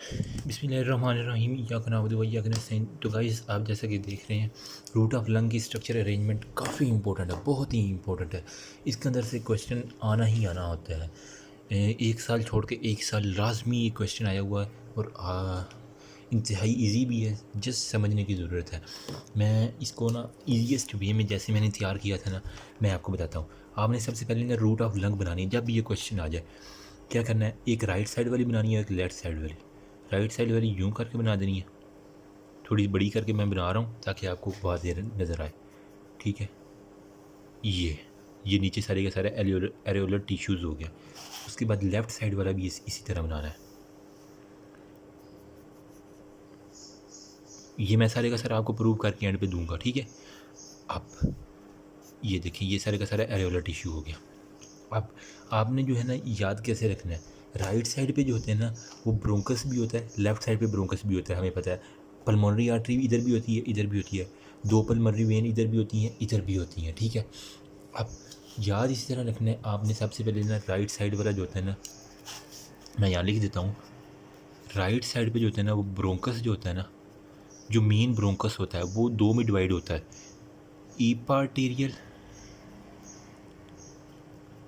बिस्मिल्लाहिर्रहमानिर्रहीम इय्याका नअबुदु व इय्याका नस्तईन। तो गाइस, आप जैसा कि देख रहे हैं, रूट ऑफ लंग की स्ट्रक्चर अरेंजमेंट काफ़ी इंपॉर्टेंट है, बहुत ही इंपॉर्टेंट है। इसके अंदर से क्वेश्चन आना ही आना होता है। एक साल छोड़ के एक साल लाजमी ये क्वेश्चन आया हुआ है और इंतहाई इजी भी है, जस्ट समझने की ज़रूरत है। मैं इसको ना ईजीएस्ट वे में जैसे मैंने तैयार किया था ना, मैं आपको बताता हूँ। आपने सबसे पहले ना रूट ऑफ लंग बनानी है। जब भी ये क्वेश्चन आ जाए, क्या करना है, एक राइट साइड वाली बनानी है, एक लेफ़्ट साइड वाली। राइट साइड वाली यूँ करके बना देनी है, थोड़ी बड़ी करके मैं बना रहा हूँ ताकि आपको वाज़ेह नज़र आए। ठीक है, ये नीचे सारे का सारा एरियोलर टिश्यूज़ हो गया। उसके बाद लेफ़्ट साइड वाला भी इसी तरह बनाना है। ये मैं सारे का सारा आपको प्रूव करके एंड पे दूंगा। ठीक है, अब ये देखिए, ये सारे का सारा एरियोलर टिश्यू हो गया। अब आपने जो है ना याद कैसे रखना है, राइट साइड पे जो होते हैं ना वो ब्रोंकस भी होता है, लेफ़्ट साइड पे ब्रोंकस भी होता है। हमें पता है पल्मोनरी आर्टरी इधर भी होती है, इधर भी होती है। दो पल्मोनरी वेन इधर भी होती हैं, इधर भी होती हैं। ठीक है, अब याद इसी तरह रखना है आपने। सबसे पहले ना राइट साइड वाला जो होता है ना, मैं यहाँ लिख देता हूँ। राइट साइड पे जो होता है ना वो ब्रोंकस जो होता है ना, जो मेन ब्रोंकस होता है वो दो में डिवाइड होता है, ईपार्टीरियल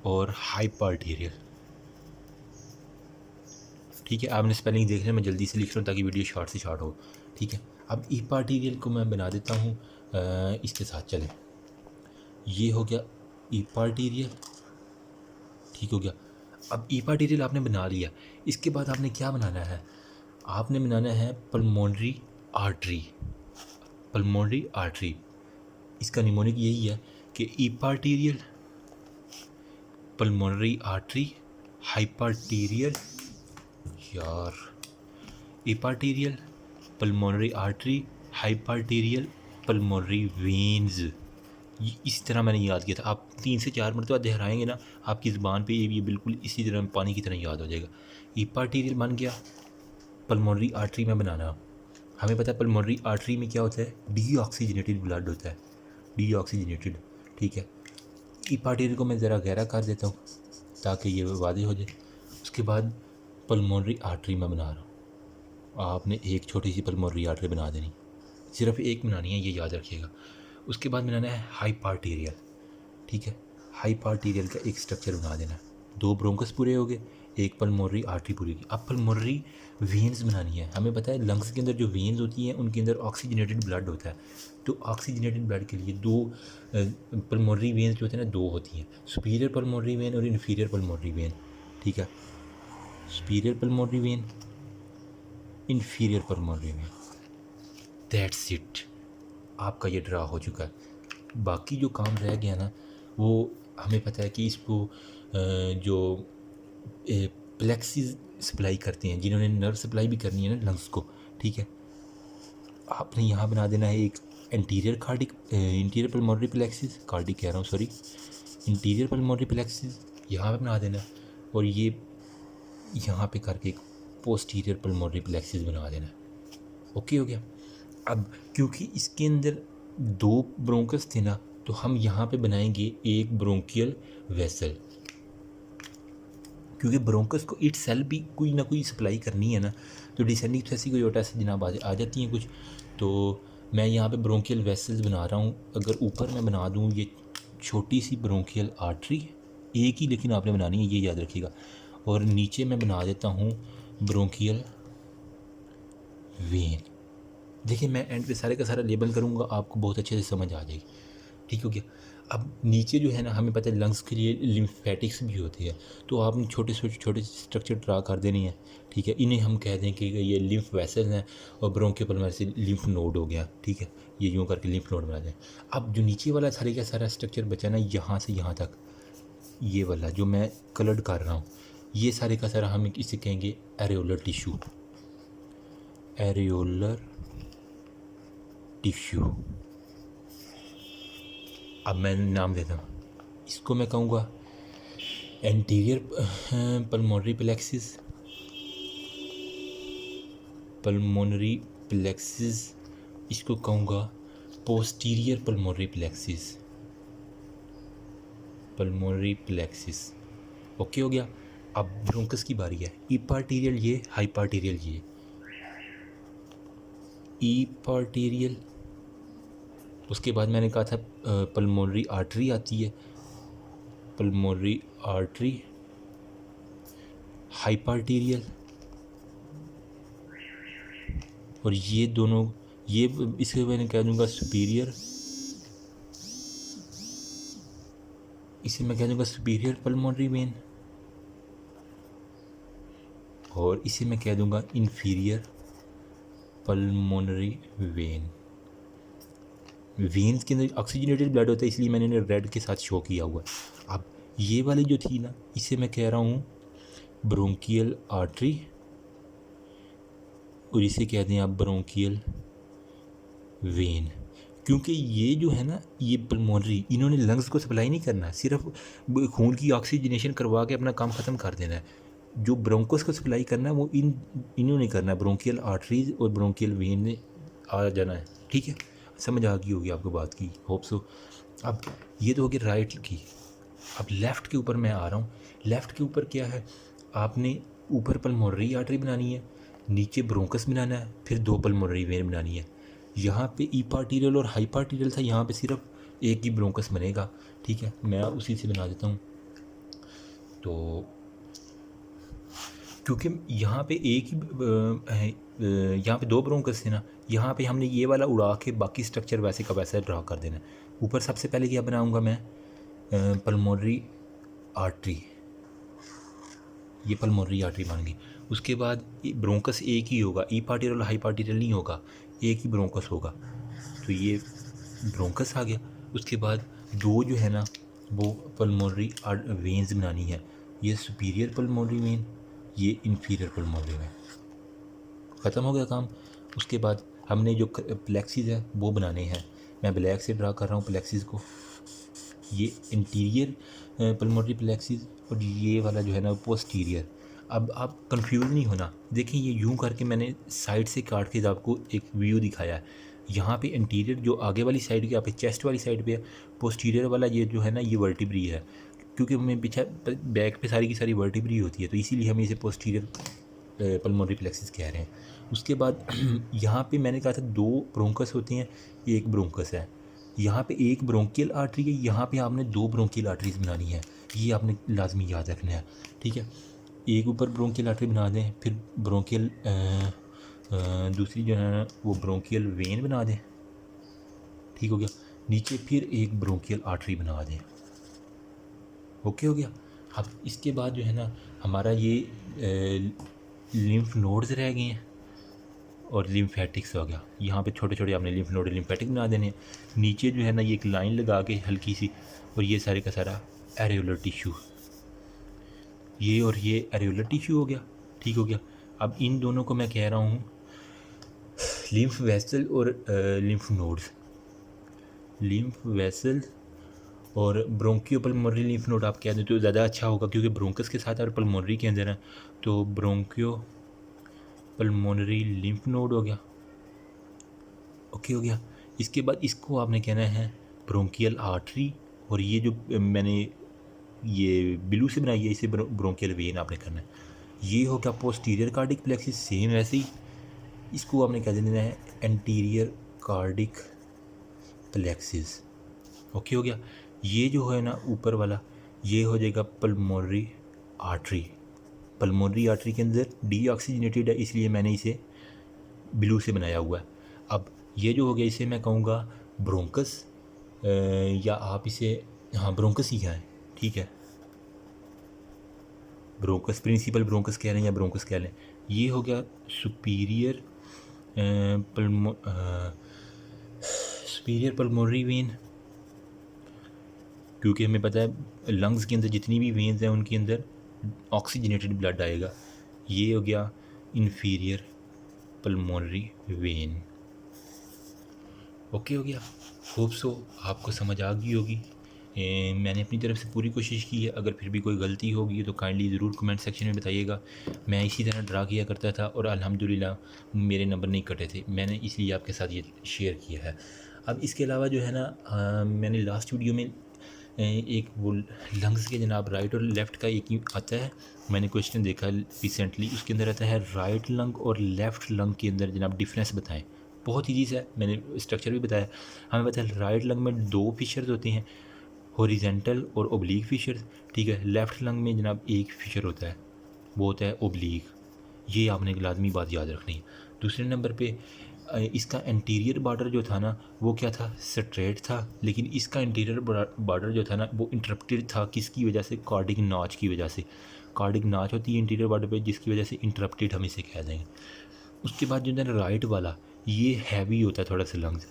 और हाइपार्टीरियल। ठीक है, आपने स्पेलिंग देख लिया, मैं जल्दी से लिख रहा हूँ ताकि वीडियो शॉर्ट से शॉर्ट हो। ठीक है, अब ईपार्टीरियल को मैं बना देता हूँ इसके साथ। चलें, ये हो गया ईपार्टीरियल। ठीक हो गया। अब ईपार्टीरियल आपने बना लिया, इसके बाद आपने क्या बनाना है, आपने बनाना है पल्मोनरी आर्टरी। पल्मोनरी आर्टरी, इसका निमोनिक यही है कि ईपार्टीरियल, पल्मोनरी आर्टरी, हाइपार्टीरियल, यार, ईपार्टीरियल, पल्मोनरी आर्टरी, हाइपार्टीरियल, पल्मोनरी वेन्स। इस तरह मैंने याद किया था। आप 3 से 4 मरतबा दोहराएंगे ना, आपकी ज़बान पे ये बिल्कुल इसी तरह पानी की तरह याद हो जाएगा। ईपार्टीरियल बन गया, पल्मोनरी आर्टरी में बनाना। हमें पता है पल्मोनरी आर्टरी में क्या होता है, डीऑक्सीजनेटेड ब्लड होता है, डीऑक्सीजनेटेड। ठीक है, ईपार्टीरियल को मैं ज़रा गहरा कर देता हूँ ताकि ये वाज़ेह हो जाए। उसके बाद पल्मोनरी आर्टरी में बना रहा हूँ। आपने एक छोटी सी पल्मोनरी आर्टरी बना देनी, सिर्फ एक बनानी है, ये याद रखिएगा। उसके बाद बनाना है हाइपार्टीरियल। ठीक है, हाइपार्टीरियल का एक स्ट्रक्चर बना देना है। दो ब्रोंकस पूरे हो गए, एक पल्मोनरी आर्टरी पूरी की। अब पल्मोनरी वेन्स बनानी है। हमें पता है लंग्स के अंदर जो वेन्स होती हैं उनके अंदर ऑक्सीजनेटेड ब्लड होता है। तो ऑक्सीजनेटेड ब्लड के लिए दो पल्मोनरी वेन्स जो होते हैं ना, दो होती हैं, सुपीरियर पल्मोनरी वेन और इन्फीरियर पल्मोनरी वेन। ठीक है, superior pulmonary vein, inferior pulmonary vein, that's it. आपका ये ड्रा हो चुका है। बाकी जो काम रह गया ना, वो हमें पता है कि इसको जो प्लेक्सिस सप्लाई करते हैं, जिन्होंने नर्व सप्लाई भी करनी है ना लंग्स को। ठीक है, आपने यहाँ बना देना है एक interior cardiac, interior pulmonary plexus, cardiac कह रहा हूँ सॉरी, इंटीरियर पल्मोनरी प्लेक्सिस यहाँ पे बना देना, और ये यहाँ पे करके एक पोस्टीरियर पल्मोनरी प्लेक्सिस बना देना। ओके हो गया। अब क्योंकि इसके अंदर दो ब्रोंकस थे ना, तो हम यहाँ पे बनाएंगे एक ब्रोंकियल वेसल, क्योंकि ब्रोंकस को इट सेल्फ भी कोई ना कोई सप्लाई करनी है ना। तो डिसेंडिंग थ्रेसिकोयोटा से जनाब आ जाती हैं कुछ। तो मैं यहाँ पे ब्रोंकियल वेसल्स बना रहा हूँ। अगर ऊपर मैं बना दूँ ये छोटी सी ब्रोंकियल आर्टरी, एक ही लेकिन आपने बनानी है, ये याद रखिएगा। और नीचे मैं बना देता हूँ ब्रोंकियल वेन। देखिए, मैं एंड पे सारे का सारा लेबल करूँगा, आपको बहुत अच्छे से समझ आ जाएगी। ठीक हो गया। अब नीचे जो है ना, हमें पता है लंग्स के लिए लिम्फेटिक्स भी होती है, तो आपने छोटे से छोटे स्ट्रक्चर ड्रा कर देनी है। ठीक है, इन्हें हम कह दें कि ये लिम्फ वेसल हैं और ब्रोंकियोपल्मोनरी से लिम्फ नोड हो गया। ठीक है, ये यूँ करके लिम्फ नोड बना दें। अब जो नीचे वाला सारे का सारा स्ट्रक्चर बचा ना, यहाँ से यहाँ तक, ये वाला जो मैं कलर्ड कर रहा हूँ, ये सारे का सारा हम इसे कहेंगे एरियोलर टिश्यू। एरियोलर टिश्यू, अब मैं नाम देता हूँ, इसको मैं कहूँगा anterior pulmonary plexus, pulmonary plexus. इसको कहूँगा posterior pulmonary plexus, pulmonary plexus. Okay हो गया। अब ब्रोंकस की बारी है, ईपार्टीरियल ये, हाइपार्टीरियल ये। ईपार्टीरियल, उसके बाद मैंने कहा था पल्मोनरी आर्टरी आती है, पल्मोनरी आर्टरी, हाइपार्टीरियल, और ये दोनों, ये इसे मैंने कह दूंगा सुपीरियर, इसे मैं कह दूंगा सुपीरियर पल्मोनरी वेन, और इसे मैं कह दूंगा इंफीरियर पल्मोनरी वेन। वेन्स के अंदर ऑक्सीजनेटेड ब्लड होता है, इसलिए मैंने इन्हें रेड के साथ शो किया हुआ है। अब ये वाली जो थी ना, इसे मैं कह रहा हूँ ब्रोंकियल आर्टरी, और इसे कहते हैं आप ब्रोंकियल वेन, क्योंकि ये जो है ना, ये पल्मोनरी, इन्होंने लंग्स को सप्लाई नहीं करना है, सिर्फ खून की ऑक्सीजनेशन करवा के अपना काम ख़त्म कर देना है। जो ब्रोंकोस को सप्लाई करना है वो इन्होंने करना है, ब्रोंकियल आर्टरीज और ब्रोंकियल वेन में आ जाना है। ठीक है, समझ आ गई होगी आपको बात की, होप सो। अब ये तो हो गई राइट की। अब लेफ़्ट के ऊपर मैं आ रहा हूँ। लेफ़्ट के ऊपर क्या है, आपने ऊपर पल्मोनरी आर्टरी बनानी है, नीचे ब्रोंकस बनाना है, फिर 2 पल्मोनरी वेन बनानी है। यहाँ पे ईपार्टीरियल और हाइपार्टीरियल था, यहाँ पे सिर्फ एक ही ब्रोंकस बनेगा। ठीक है, मैं उसी से बना देता हूँ। तो क्योंकि यहाँ पे एक ही यहाँ पे 2 ब्रोंकस थे ना, यहाँ पे हमने ये वाला उड़ा के बाकी स्ट्रक्चर वैसे का वैसा ड्रा कर देना है। ऊपर सबसे पहले क्या बनाऊँगा मैं, पल्मोनरी आर्टरी, ये पल्मोनरी आर्टरी बन गई। उसके बाद ब्रोंकस एक ही होगा, ईपार्टीरियल और हाइपार्टीरियल नहीं होगा, एक ही ब्रोंकस होगा। तो ये ब्रोंकस आ गया। उसके बाद 2 जो है ना वो पल्मोनरी वेन्स बनानी है, ये सुपीरियर पल्मोनरी वेन, ये इन्फीरियर पल्मोनरी वेन। ख़त्म हो गया काम। उसके बाद हमने जो प्लेक्सिस है वो बनाने हैं। मैं ब्लैक से ड्रा कर रहा हूँ प्लेक्सिस को, ये इंटीरियर पल्मोनरी प्लेक्सिस, और ये वाला जो है ना पोस्टीरियर। अब आप कंफ्यूज नहीं होना, देखिए ये यूं करके मैंने साइड से काट के आपको एक व्यू दिखाया है। यहाँ पे इंटीरियर जो आगे वाली साइड के, यहाँ पे चेस्ट वाली साइड पे है, पोस्टीरियर वाला ये जो है ना ये वर्टिब्री है, क्योंकि हमें पीछे बैक पे सारी की सारी वर्टिब्री होती है, तो इसीलिए हम इसे पोस्टीरियर पल्मोनरी प्लेक्सिस कह रहे हैं। उसके बाद यहाँ पे मैंने कहा था 2 ब्रोंकस होते हैं, एक ब्रोंकस है। यहाँ पे एक ब्रोंकियल आर्टरी है, यहाँ पे आपने 2 ब्रोंकियल आर्टरीज बनानी है, ये आपने लाजमी याद रखना है। ठीक है, एक ऊपर ब्रोंकियल आर्टरी बना दें, फिर ब्रोंकियल दूसरी जो है वो ब्रोंकियल वेन बना दें। ठीक हो गया, नीचे फिर एक ब्रोंकियल आर्टरी बना दें। ओके हो गया। अब इसके बाद जो है ना हमारा ये लिम्फ नोड्स रह गए हैं और लिम्फेटिक्स हो गया। यहाँ पे छोटे छोटे आपने लिम्फ नोड लिम्फेटिक बना देने हैं। नीचे जो है ना ये एक लाइन लगा के हल्की सी, और ये सारे का सारा एरेोलर टिश्यू, ये और ये एरेोलर टिश्यू हो गया। ठीक हो गया। अब इन दोनों को मैं कह रहा हूँ लिम्फ वेसल और लिम्फ नोड्स। लिम्फ वेसल और ब्रोंकियो पल्मोनरी लिम्फ नोड आप कह दें तो ज़्यादा अच्छा होगा, क्योंकि ब्रोंकस के साथ और पल्मोनरी के अंदर है, तो ब्रोंकियो पल्मोनरी लिम्फ नोड हो गया। ओके हो गया। इसके बाद इसको आपने कहना है ब्रोंकियल आर्टरी, और ये जो मैंने ये ब्लू से बनाई है इसे ब्रोंकियल वेन आपने करना है। ये हो गया पोस्टीरियर कार्डिक प्लेक्सिस, सेम वैसे ही इसको आपने कह देना है एंटीरियर कार्डिक प्लेक्सिस। ओके हो गया। ये जो है ना ऊपर वाला ये हो जाएगा पल्मोनरी आर्टरी। पल्मोनरी आर्टरी के अंदर डीऑक्सीजनेटेड है, इसलिए मैंने इसे ब्लू से बनाया हुआ है। अब ये जो हो गया इसे मैं कहूँगा ब्रोंकस, या आप इसे, हाँ ब्रोंकस ही है, ठीक है, ब्रोंकस, प्रिंसिपल ब्रोंकस कह रहे हैं या ब्रोंकस कह लें। ये हो गया सुपीरियर सुपीरियर पल्मोनरी वेन, क्योंकि हमें पता है लंग्स के अंदर जितनी भी वेन्स हैं उनके अंदर ऑक्सीजनेटेड ब्लड आएगा। ये हो गया इन्फीरियर पल्मोनरी वेन। ओके हो गया। होप सो आपको समझ आ गई होगी। मैंने अपनी तरफ से पूरी कोशिश की है, अगर फिर भी कोई गलती होगी तो काइंडली ज़रूर कमेंट सेक्शन में बताइएगा। मैं इसी तरह ड्रा किया करता था और अल्हम्दुलिल्लाह मेरे नंबर नहीं कटे थे, मैंने इसलिए आपके साथ ये शेयर किया है। अब इसके अलावा जो है ना मैंने लास्ट वीडियो में एक वो लंग्स के जनाब राइट और लेफ़्ट का एक ही आता है, मैंने क्वेश्चन देखा रिसेंटली, उसके अंदर आता है राइट लंग और लेफ़्ट लंग के अंदर जनाब डिफरेंस बताएं। बहुत ईजी सा है, मैंने स्ट्रक्चर भी बताया। हमें पता है राइट लंग में 2 फिशर्स होते हैं, हॉरिजेंटल और ओब्लीक फिशर्स, ठीक है। लेफ़्ट लंग में जनाब एक फिशर होता है, वो होता है ओब्लीक। ये आपने एक लाजमी बात याद रखनी है। दूसरे नंबर पे इसका इंटीरियर बॉर्डर जो था ना वो क्या था, स्ट्रेट था, लेकिन इसका इंटीरियर बॉर्डर जो था ना वो इंटरप्टेड था, किसकी वजह से, कार्डिक नॉच की वजह से। कार्डिक नॉच होती है इंटीरियर बॉर्डर पे, जिसकी वजह से इंटरप्टेड हम इसे कह देंगे। उसके बाद जो है राइट वाला, ये हैवी होता है थोड़ा सा लंग्स,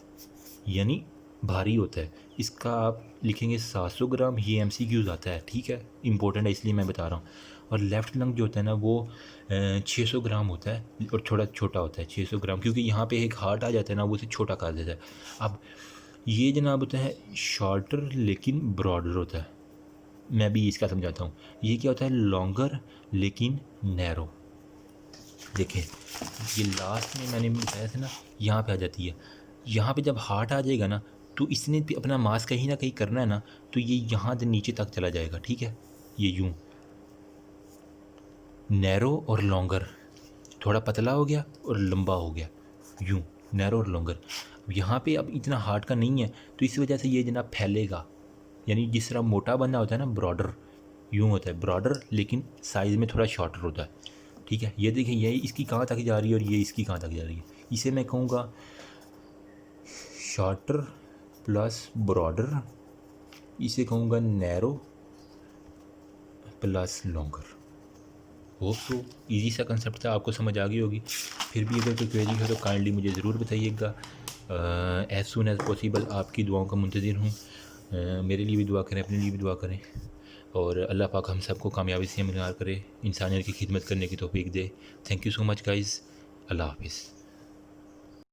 यानी भारी होता है। इसका आप लिखेंगे 700 ग्राम, ये MCQs आता है, ठीक है, इंपॉर्टेंट है इसलिए मैं बता रहा हूँ। और लेफ़्ट लंग जो होता है ना वो 600 ग्राम होता है और थोड़ा छोटा होता है 600 ग्राम, क्योंकि यहाँ पे एक हार्ट आ जाता है ना, वो उसे छोटा कर देता है। अब ये जनाब होता है शॉर्टर लेकिन ब्रॉडर होता है। मैं भी इसका समझाता हूँ। ये क्या होता है, लॉन्गर लेकिन नैरो। देखें ये लास्ट में मैंने बताया था ना, यहाँ पे आ जाती है। यहाँ पे जब हार्ट आ जाएगा ना तो इसने भी अपना मास कहीं ना कहीं करना है ना, तो ये यहाँ से नीचे तक चला जाएगा, ठीक है। ये यूँ नैरो और लॉन्गर, थोड़ा पतला हो गया और लंबा हो गया, यूँ नैरो और लॉन्गर। यहाँ पे अब इतना हार्ट का नहीं है तो इस वजह से ये जनाब फैलेगा, यानी जिस तरह मोटा बंदा होता है ना ब्रॉडर, यूँ होता है ब्रॉडर लेकिन साइज़ में थोड़ा शॉर्टर होता है, ठीक है। ये देखिए ये इसकी कहाँ तक जा रही है और ये इसकी कहाँ तक जा रही है। इसे मैं कहूँगा शॉर्टर प्लस ब्रॉडर, इसे कहूँगा narrow plus longer. Hope so easy सा कंसेप्ट था, आपको समझ आ गई होगी। फिर भी अगर कोई क्वेरी हो तो काइंडली मुझे ज़रूर बताइएगा। एज़ सून एज़ पॉसिबल आपकी दुआओं का मुंतज़िर हूँ। मेरे लिए भी दुआ करें, अपने लिए भी दुआ करें, और अल्लाह पाक हम सबको कामयाबी से मिलार करे, इंसानियत की खिदमत करने की तौफीक दे। Thank you so much guys, अल्लाह हाफिज़।